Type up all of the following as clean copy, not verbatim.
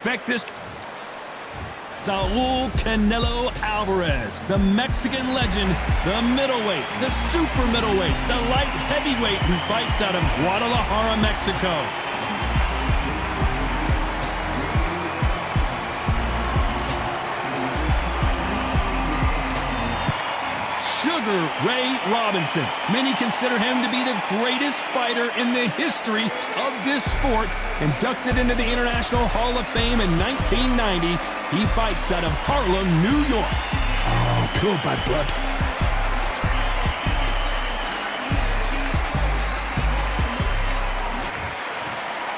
Expect this. Saul Canelo Alvarez, the Mexican legend, the middleweight, the super middleweight, the light heavyweight who fights out of Guadalajara, Mexico. Sugar Ray Robinson. Many consider him to be the greatest fighter in the history of this sport. Inducted into the International Hall of Fame in 1990, he fights out of Harlem, New York. Oh, pure bad blood.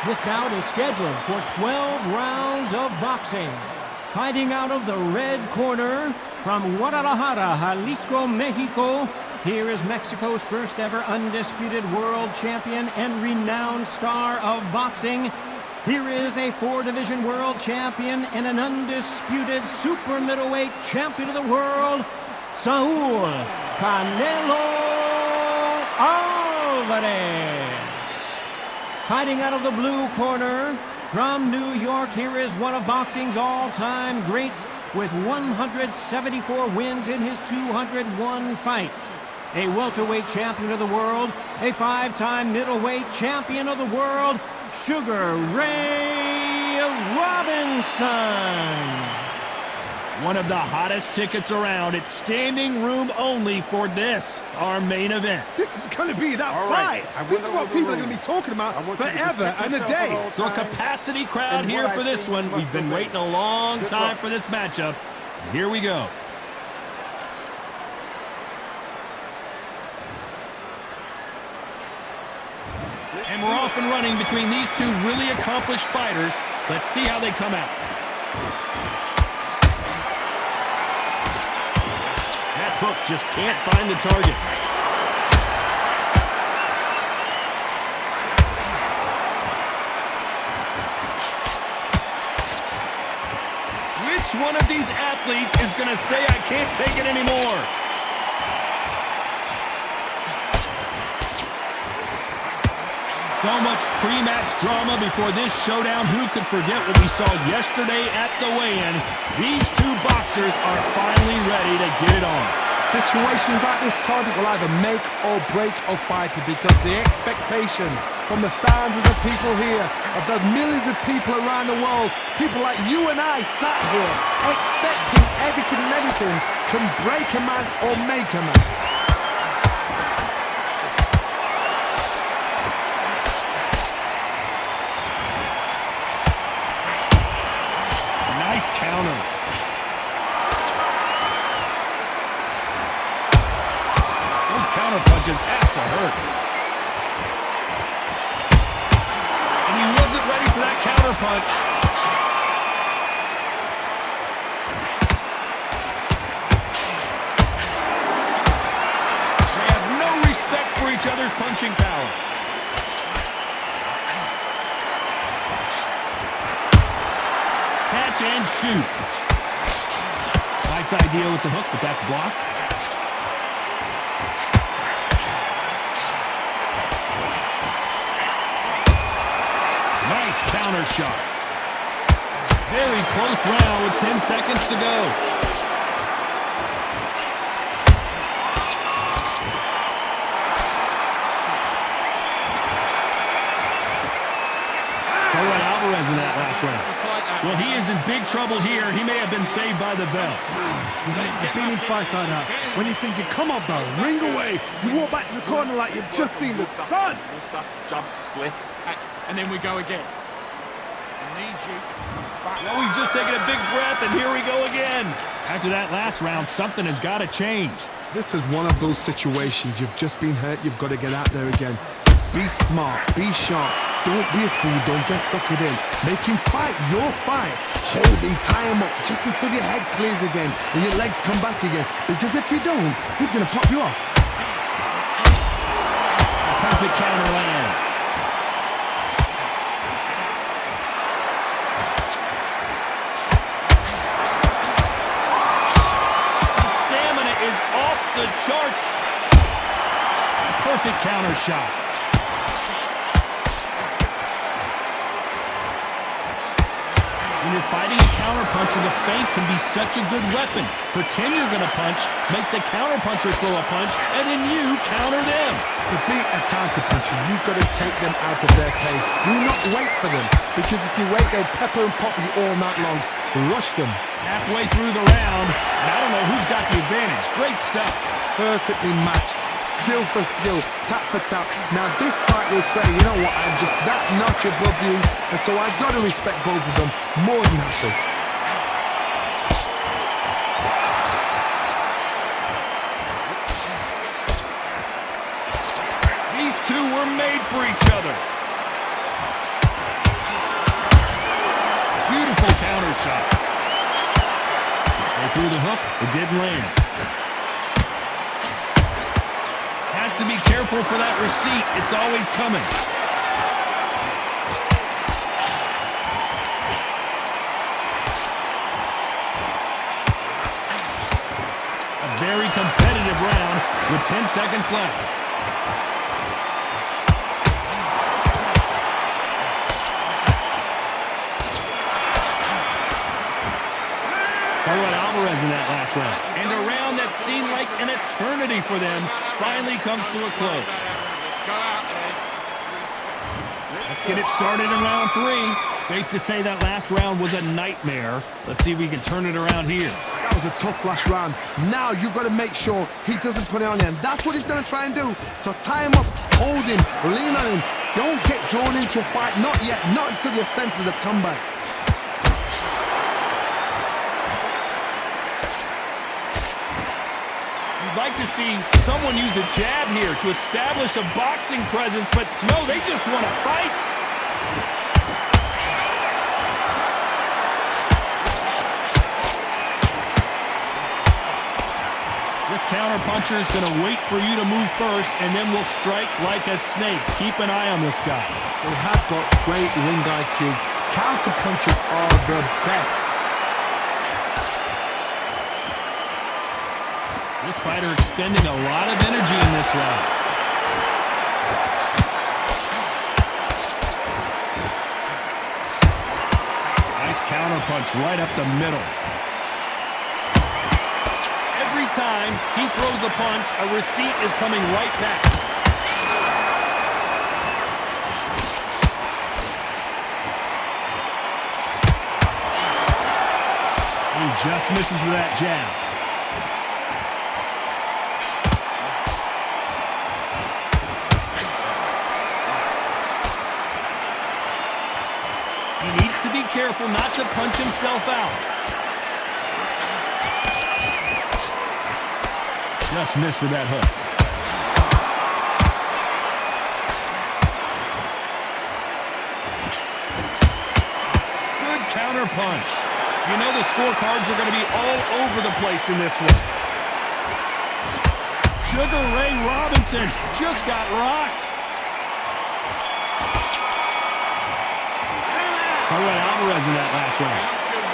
This bout is scheduled for 12 rounds of boxing. Fighting out of the red corner, from Guadalajara, Jalisco, Mexico, here is Mexico's first ever undisputed world champion and renowned star of boxing. Here is a 4-division world champion and an undisputed super middleweight champion of the world, Saul Canelo Alvarez. Fighting out of the blue corner, from New York, here is one of boxing's all-time greats with 174 wins in his 201 fights. A welterweight champion of the world, a 5-time middleweight champion of the world, Sugar Ray Robinson. One of the hottest tickets around. It's standing room only for this, our main event. This is going to be that fight. This is what people are going to be talking about forever and a day. So a capacity crowd here for this one. We've been waiting a long time for this matchup. And here we go. And we're off and running between these two really accomplished fighters. Let's see how they come out. That hook just can't find the target. Which one of these athletes is going to say, I can't take it anymore? So much pre-match drama before this showdown. Who could forget what we saw yesterday at the weigh-in? These two boxers are finally ready to get it on. Situations like this, target will either make or break a fighter, because the expectation from the thousands of people here, of the millions of people around the world, people like you and I sat here expecting everything and anything, can break a man or make a man. Nice counter. Those counter punches have to hurt. And he wasn't ready for that counter punch. They have no respect for each other's punching power. Catch and shoot. Nice idea with the hook, but that's blocked. Nice counter shot. Very close round with 10 seconds to go. Still got Alvarez in that last round. Well, he is in big trouble here. He may have been saved by the bell. You know, I've been in fights like that. When you're thinking, come on, bro, ring away. You walk back to the corner like you've just seen the sun. Jump slip, and then we go again. I need you. Well, we've just taken a big breath, and here we go again. After that last round, something has got to change. This is one of those situations. You've just been hurt. You've got to get out there again. Be smart. Be sharp. Don't be a fool. Don't get suckered in. Make him fight your fight. Hold him, tie him up just until your head clears again and your legs come back again. Because if you don't, he's going to pop you off. A perfect counter lands. The stamina is off the charts. A perfect counter shot. When you're fighting a counterpuncher, the feint can be such a good weapon. Pretend you're going to punch, make the counterpuncher throw a punch, and then you counter them. To beat a counterpuncher, you've got to take them out of their pace. Do not wait for them, because if you wait, they'll pepper and pop you all night long. Rush them. Halfway through the round, and I don't know who's got the advantage. Great stuff. Perfectly matched. Skill for skill, tap for tap. Now this fight will say, you know what, I'm just that notch above you, and so I've got to respect both of them more than happy. These two were made for each other. Beautiful counter shot. They threw the hook, it didn't land. Has to be careful for that receipt. It's always coming. A very competitive round with 10 seconds left. Alvarez in that last round. And a round that seemed like an eternity for them finally comes to a close. Let's get it started in round 3. Safe to say that last round was a nightmare. Let's see if we can turn it around here. That was a tough last round. Now you've got to make sure he doesn't put it on him. That's what he's going to try and do. So tie him up, hold him, lean on him. Don't get drawn into a fight. Not yet. Not until your senses have come back. You'd like to see someone use a jab here to establish a boxing presence, but no, they just want to fight. This counterpuncher is going to wait for you to move first, and then will strike like a snake. Keep an eye on this guy. They have got great ring IQ. Counterpunchers are the best. This fighter expending a lot of energy in this round. Nice counterpunch right up the middle. Every time he throws a punch, a receipt is coming right back. He just misses with that jab. He needs to be careful not to punch himself out. Just missed with that hook. Good counter punch. You know the scorecards are going to be all over the place in this one. Sugar Ray Robinson just got rocked. Alvarez in that last round.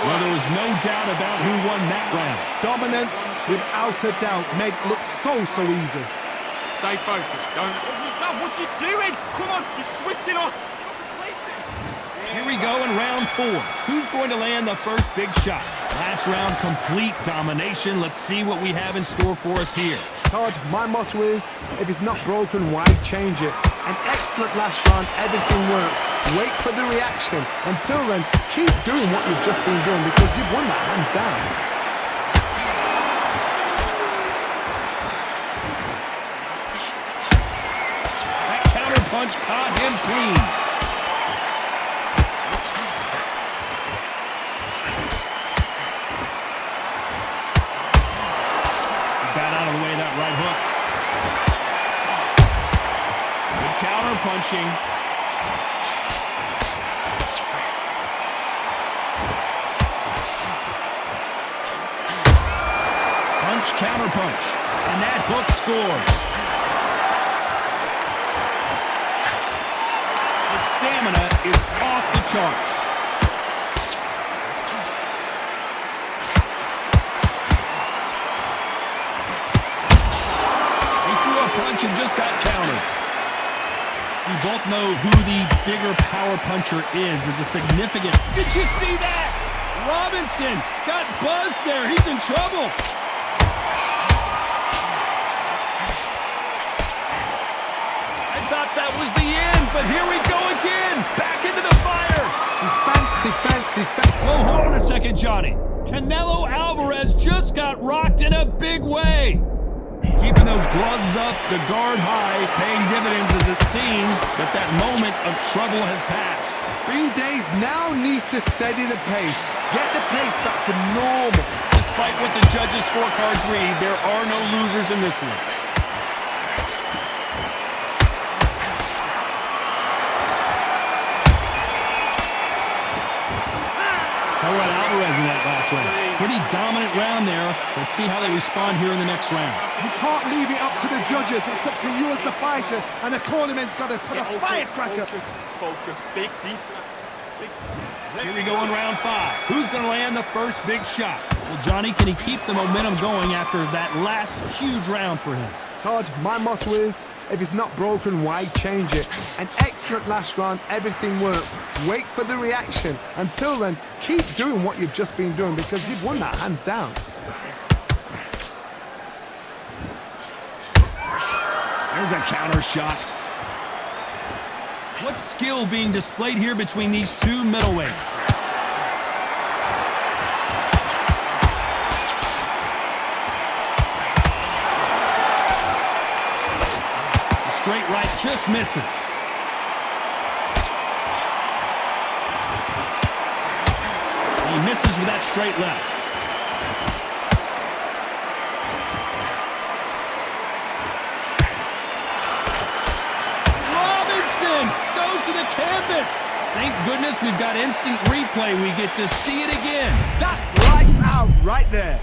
Well, there was no doubt about who won that round. Dominance, without a doubt, made it look so easy. Stay focused, don't... Son, what you doing? Come on, you're switching off. Here we go in round 4. Who's going to land the first big shot? Last round, complete domination. Let's see what we have in store for us here. Todd, my motto is, if it's not broken, why change it? An excellent last round, everything works. Wait for the reaction. Until then, keep doing what you've just been doing because you've won that hands down. That counter punch caught him clean. Got out of the way of that right hook. Good counter punching. Counter punch, and that hook scores. His stamina is off the charts. He threw a punch and just got countered. We both know who the bigger power puncher is. There's a significant... Did you see that? Robinson got buzzed there. He's in trouble. I thought that was the end, but here we go again. Back into the fire. Defense. Whoa, hold on a second, Johnny. Canelo Alvarez just got rocked in a big way. Keeping those gloves up, the guard high, paying dividends as it seems that that moment of trouble has passed. B-Days now needs to steady the pace. Get the pace back to normal. Despite what the judges' scorecards read, there are no losers in this one. All right, Alvarez in that last round. Pretty dominant round there. Let's see how they respond here in the next round. You can't leave it up to the judges. It's up to you as a fighter, and the cornerman's got to put a firecracker. Focus, big defense. Here we go in round 5. Who's going to land the first big shot? Well, Johnny, can he keep the momentum going after that last huge round for him? Todd, my motto is, if it's not broken, why change it? An excellent last round, everything worked. Wait for the reaction. Until then, keep doing what you've just been doing because you've won that hands down. There's a counter shot. What skill being displayed here between these two middleweights? Straight right just misses. He misses with that straight left. Robinson goes to the canvas. Thank goodness we've got instant replay. We get to see it again. That's lights out right there.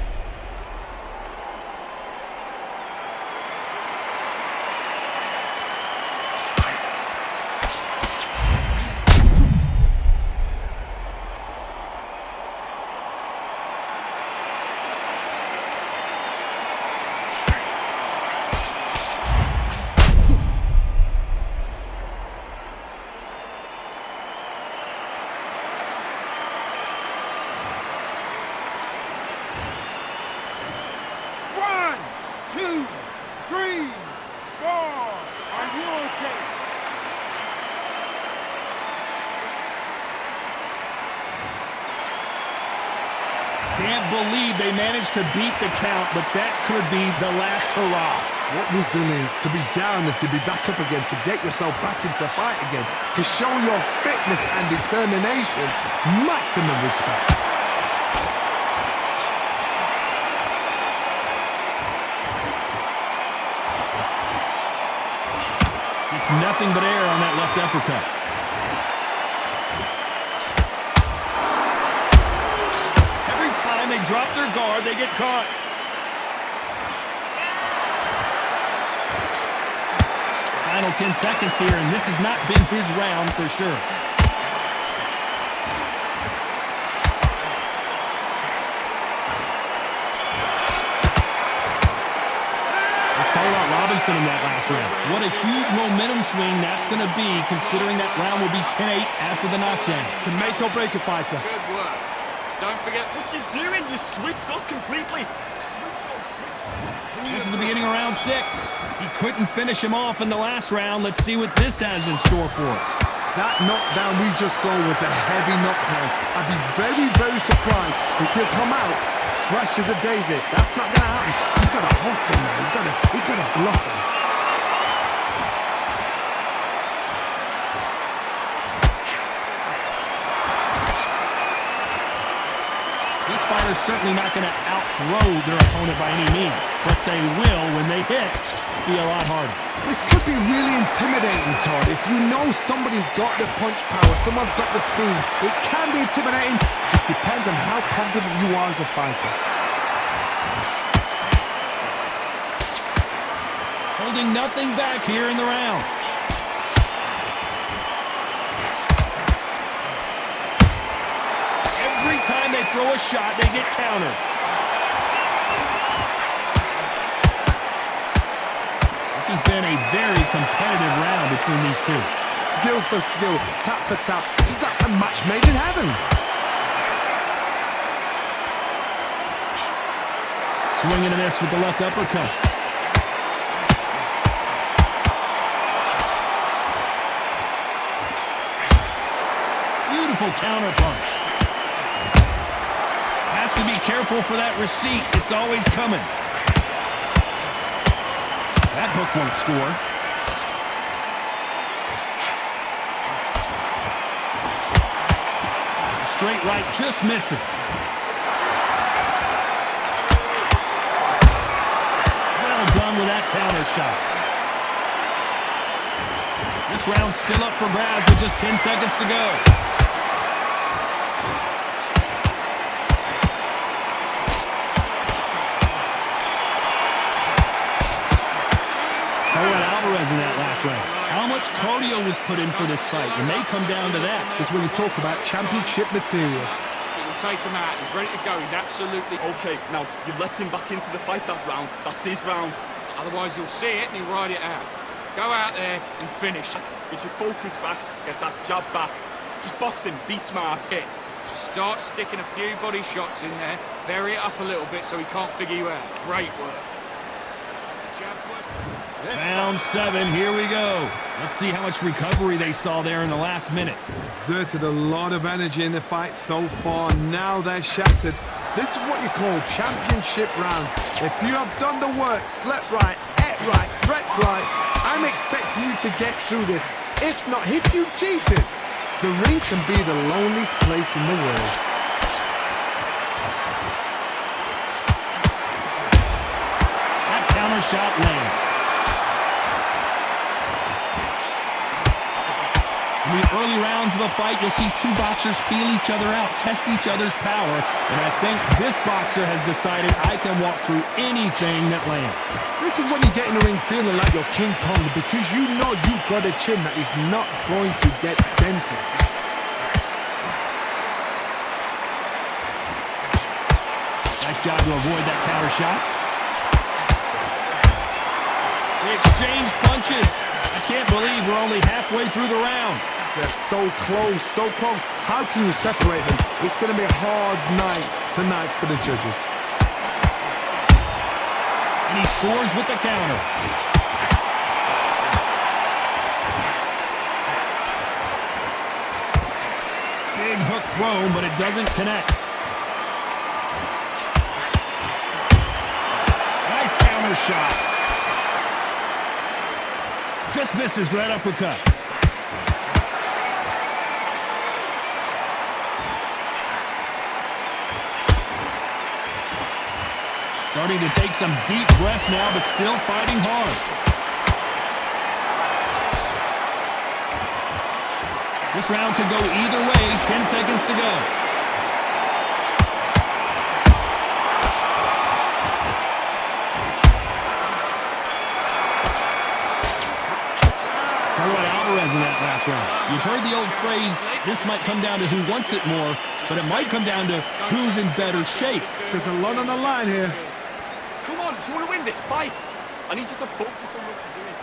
Can't believe they managed to beat the count, but that could be the last hurrah. What resilience to be down and to be back up again, to get yourself back into fight again, to show your fitness and determination. Maximum respect. It's nothing but air on that left uppercut. Every time they drop their guard, they get caught. Final 10 seconds here, and this has not been his round for sure. Let's talk about Robinson in that last round. What a huge momentum swing that's going to be, considering that round will be 10-8 after the knockdown. Can make or break a fighter. Good work. Don't forget what you're doing. You switched off completely. Switch on. This is the beginning of round 6. He couldn't finish him off in the last round. Let's see what this has in store for us. That knockdown we just saw was a heavy knockdown. I'd be very, very surprised if he'll come out fresh as a daisy. That's not going to happen. He's got to hustle now. He's got to bluff him. This fighter's certainly not going to out-throw their opponent by any means, but they will, when they hit, be a lot harder. This could be really intimidating, Todd. If you know somebody's got the punch power, someone's got the speed, it can be intimidating. It just depends on how confident you are as a fighter. Holding nothing back here in the round. Every time they throw a shot, they get countered. This has been a very competitive round between these two. Skill for skill, tap for tap, just like a match made in heaven. Swing and a miss with the left uppercut. Beautiful counter punch. Has to be careful for that receipt. It's always coming. That hook won't score. Straight right just misses. Well done with that counter shot. This round's still up for grabs with just 10 seconds to go. Alvarez in that last round. How much cardio was put in for this fight? It may come down to that. It's when you talk about championship material. He will take him out. He's ready to go. He's absolutely... Okay, now, you let him back into the fight that round. That's his round. Otherwise, he'll see it and he'll ride it out. Go out there and finish. Get your focus back. Get that jab back. Just box him. Be smart. Hit. Just start sticking a few body shots in there. Vary it up a little bit so he can't figure you out. Great work. Jab work. Round 7, here we go. Let's see how much recovery they saw there in the last minute. Exerted a lot of energy in the fight so far. Now they're shattered. This is what you call championship rounds. If you have done the work, slept right, ate right, dreamt right, I'm expecting you to get through this. If not, if you've cheated, the ring can be the loneliest place in the world. That counter shot lands. In the early rounds of a fight, you'll see two boxers feel each other out, test each other's power, and I think this boxer has decided I can walk through anything that lands. This is when you get in the ring feeling like you're King Kong because you know you've got a chin that is not going to get dented. Nice job to avoid that counter shot. They exchange punches. I can't believe we're only halfway through the round. They're so close, so close. How can you separate them? It's going to be a hard night tonight for the judges. And he scores with the counter. Big hook thrown, but it doesn't connect. Nice counter shot. Just misses right uppercut. Starting to take some deep breaths now, but still fighting hard. This round could go either way. 10 seconds to go. Alvarez in that last round. You've heard the old phrase, this might come down to who wants it more, but it might come down to who's in better shape. There's a lot on the line here. Come on, do you want to win this fight? I need you to focus on what you're doing.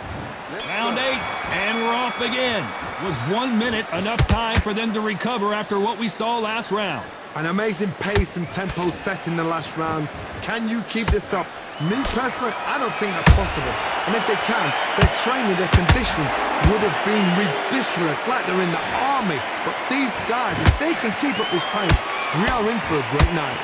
Round 8, and we're off again. Was 1 minute enough time for them to recover after what we saw last round? An amazing pace and tempo set in the last round. Can you keep this up? Me personally, I don't think that's possible. And if they can, their training, their conditioning would have been ridiculous, like they're in the army. But these guys, if they can keep up this pace, we are in for a great night.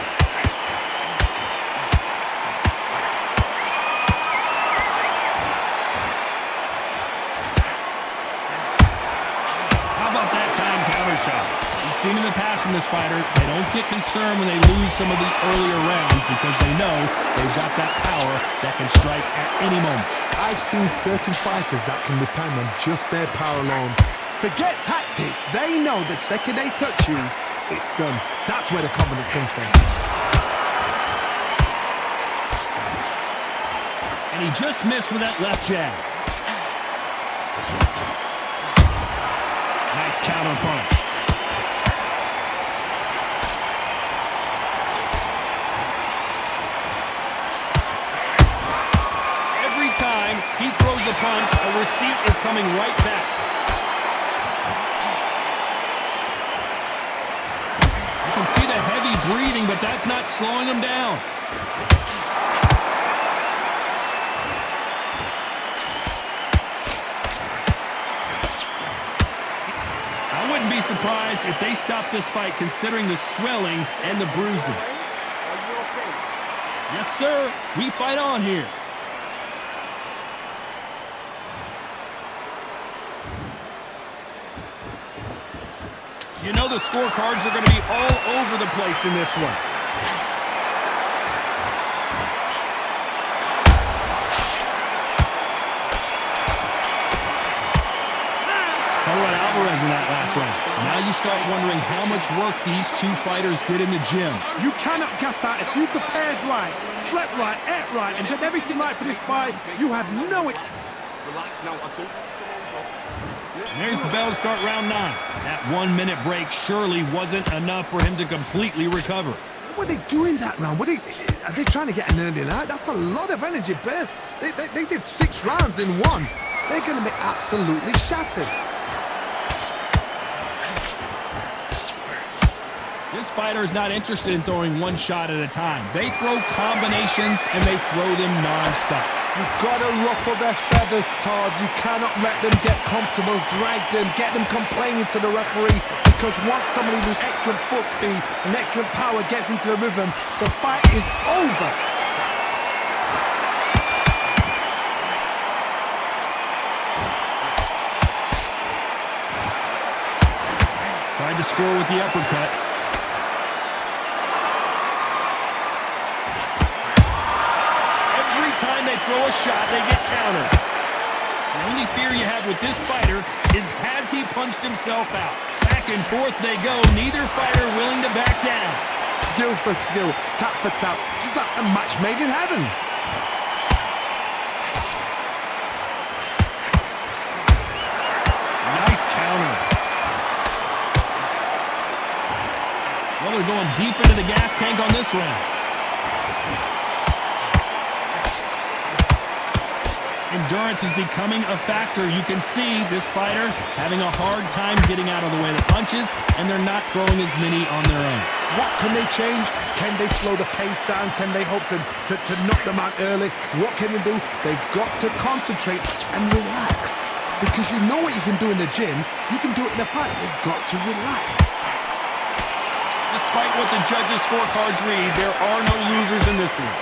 How about that time counter shot? We've seen in the past from this fighter, they don't get concerned when they lose some of the earlier rounds because they know they've got that power that can strike at any moment. I've seen certain fighters that can depend on just their power alone. Forget tactics. They know the second they touch you, it's done. That's where the confidence comes from. And he just missed with that left jab. Nice counter punch. Every time he throws a punch, a receipt is coming right back. You can see the heavy breathing, but that's not slowing him down. surprised if they stop this fight considering the swelling and the bruising. Yes, sir. We fight on here. You know the scorecards are going to be all over the place in this one. Alvarez in that last round. Now you start wondering how much work these two fighters did in the gym. You cannot guess that. If you prepared right, slept right, ate right, and did everything right for this fight, you have no... Relax now, I don't want to hold up. And there's the bell to start round 9. That 1-minute break surely wasn't enough for him to completely recover. What are they doing that round? Are they trying to get an early night? That's a lot of energy burst. They did 6 rounds in one. They're going to be absolutely shattered. This fighter is not interested in throwing one shot at a time. They throw combinations and they throw them non-stop. You've got to ruffle their feathers, Todd. You cannot let them get comfortable, drag them, get them complaining to the referee, because once somebody with excellent foot speed and excellent power gets into the rhythm, the fight is over. Tried to score with the uppercut. Time they throw a shot, they get countered. The only fear you have with this fighter is has he punched himself out? Back and forth they go, neither fighter willing to back down. Skill for skill, tap for tap, just like a match made in heaven. Nice counter. Well, they're going deep into the gas tank on this round. Endurance is becoming a factor. You can see this fighter having a hard time getting out of the way of the punches, and they're not throwing as many on their own. What can they change? Can they slow the pace down? Can they hope to knock them out early? What can they do? They've got to concentrate and relax. Because you know what you can do in the gym, you can do it in a fight. They've got to relax. Despite what the judges' scorecards read, there are no losers in this one.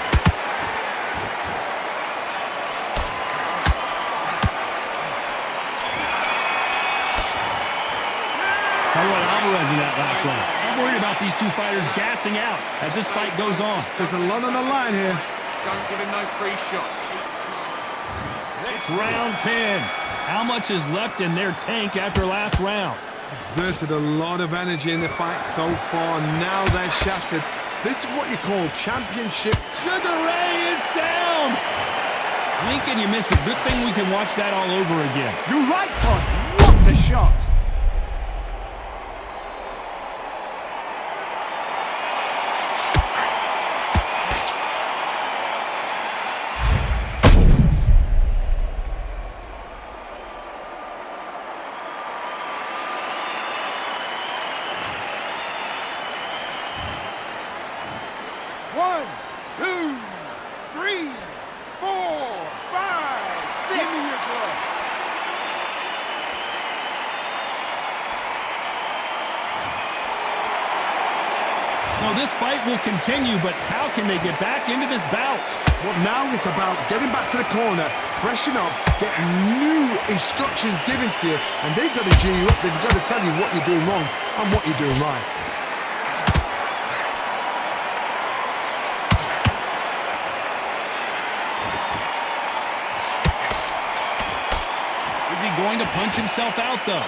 Alvarez in that last round. I'm worried about these two fighters gassing out as this fight goes on. There's a lot on the line here. Don't give him no free shots. It's round 10. How much is left in their tank after last round? Exerted a lot of energy in the fight so far. Now they're shattered. This is what you call championship. Sugar Ray is down. Lincoln, you miss a good thing we can watch that all over again. You're right, Todd. What a shot. So this fight will continue, but how can they get back into this bout? Well, now it's about getting back to the corner, freshen up, get new instructions given to you, and they've got to G you up. They've got to tell you what you're doing wrong and what you're doing right. Is he going to punch himself out, though?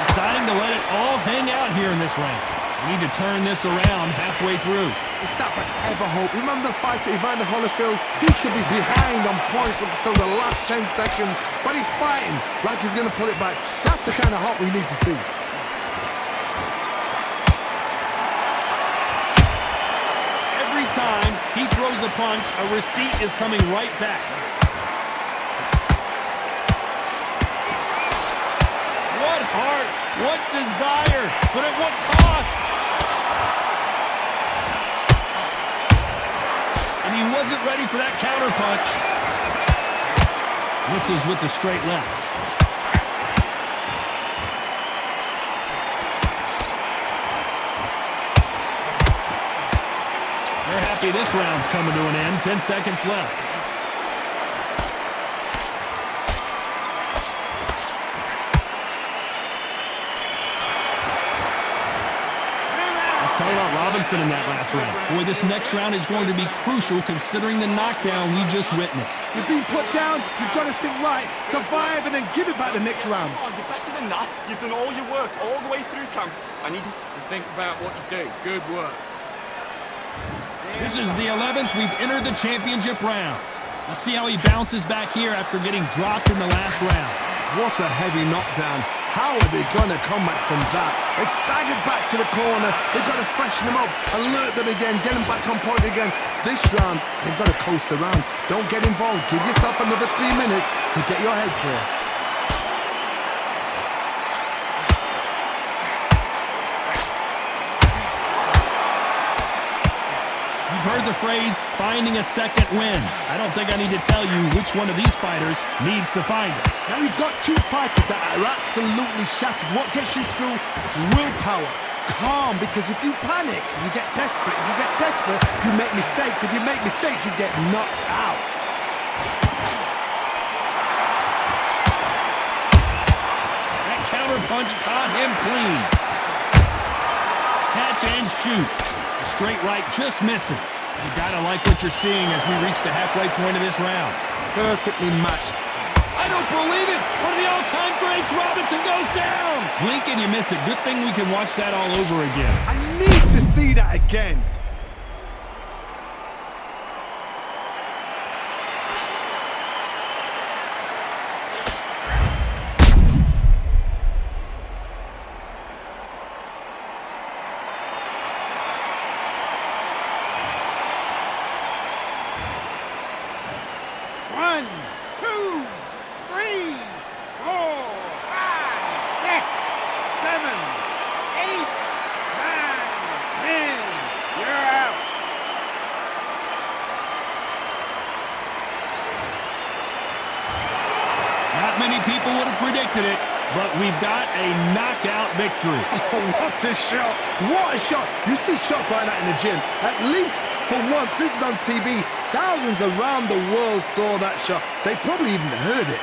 Deciding to let it all hang out here in this round. We need to turn this around halfway through. It's that forever hope. Remember the fight at Evander Holyfield? He could be behind on points up until the last 10 seconds, but he's fighting like he's going to pull it back. That's the kind of hope we need to see. Every time he throws a punch, a receipt is coming right back. What heart, what desire, but at what cost? And he wasn't ready for that counter punch. Misses with the straight left. They're happy this round's coming to an end. 10 seconds left. Talk about Robinson in that last round. Boy, this next round is going to be crucial considering the knockdown we just witnessed. You've been put down, you've got to think right, survive and then give it back the next round. Come on, you're better than that. You've done all your work all the way through camp. I need To think about what you do. Good work. This is the 11th. We've entered the championship rounds. Let's see how he bounces back here after getting dropped in the last round. What a heavy knockdown. How are they going to come back from that? They staggered back to the corner. They've got to freshen them up, alert them again, get them back on point again. This round, they've got to coast around. Don't get involved. Give yourself another 3 minutes to get your head clear. You've heard the phrase, finding a second win. I don't think I need to tell you which one of these fighters needs to find it. Now you've got two fighters that are absolutely shattered. What gets you through? Willpower. Calm, because if you panic, you get desperate. If you get desperate, you make mistakes. If you make mistakes, you get knocked out. That counter punch caught him clean. Catch and shoot. The straight right just misses. You gotta like what you're seeing as we reach the halfway point of this round. Perfectly matched. I don't believe it! One of the all-time greats, Robinson, goes down! Blink and you miss it. Good thing we can watch that all over again. I need to see that again. One, two, three, 4, 5, 6, 7, 8, 9, 10. You're out. Not many people would have predicted it, but we've got a knockout victory. Oh, what a shot! What a shot! You see shots like that in the gym. At least for once, this is on TV. Thousands around the world saw that shot. They probably even heard it.